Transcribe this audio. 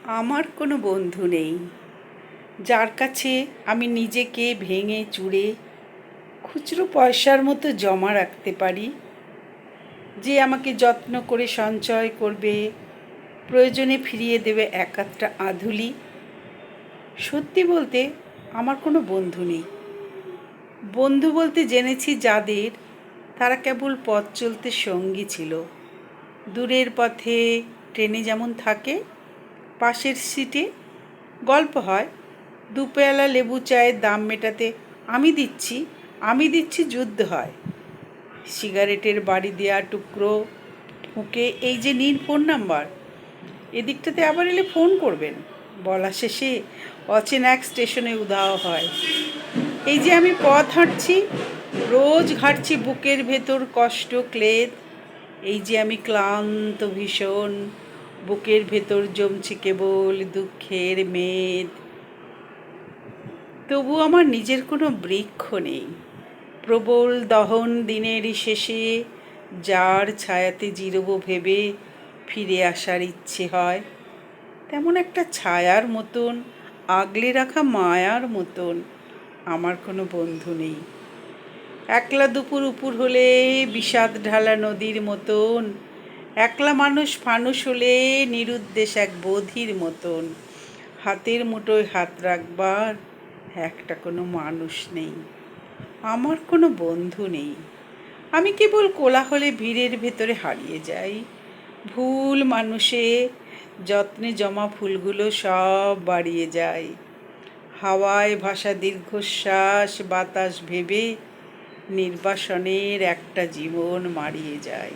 আমার কোনো বন্ধু নেই, যার কাছে আমি নিজেকে ভেঙে চুরে খুচরো পয়সার মতো জমা রাখতে পারি, যে আমাকে যত্ন করে সঞ্চয় করবে, প্রয়োজনে ফিরিয়ে দেবে এক আধটা আধুলি। সত্যি বলতে আমার কোনো বন্ধু নেই। বন্ধু বলতে জেনেছি যাদের, তারা কেবল পথ চলতে সঙ্গী ছিল। দূরের পথে ট্রেনে যেমন থাকে, পাশের সিটে গল্প হয়, দুপেয়ালা লেবু চায়ের দাম মেটাতে আমি দিচ্ছি যুদ্ধ হয়। সিগারেটের বাড়ি দেওয়া টুকরো ফুঁকে এই যে নিন ফোন নাম্বার, এদিকটাতে আবার এলে ফোন করবেন বলা শেষে অচেনা এক স্টেশনে উধাও হয়। এই যে আমি পথ হাঁটছি, রোজ ঘাটছি বুকের ভেতর কষ্ট ক্লেদ। এই যে আমি ক্লান্ত ভীষণ, বুকের ভেতর জমছে কেবল দুঃখের মেদ। তবু আমার নিজের কোনো বৃক্ষ নেই। প্রবল দহন দিনের শেষে যার ছায়াতে জিরব ভেবে ফিরে আসার ইচ্ছে হয়, তেমন একটা ছায়ার মতন, আগলে রাখা মায়ার মতন আমার কোনো বন্ধু নেই। একলা দুপুর উপুর হলে বিষাদ ঢালা নদীর মতন, একলা মানুষ ফানুস হলে নিরুদ্দেশ এক বধির মতন, হাতের মুঠোয় হাত রাখবার একটা কোনো মানুষ নেই। আমার কোনো বন্ধু নেই। আমি কেবল কোলাহলে ভিড়ের ভেতরে হারিয়ে যাই। ভুল মানুষে যত্নে জমা ফুলগুলো সব বাড়িয়ে যায়। হাওয়ায় ভাসা দীর্ঘশ্বাস বাতাস ভেবে নির্বাসনের একটা জীবন মারিয়ে যায়।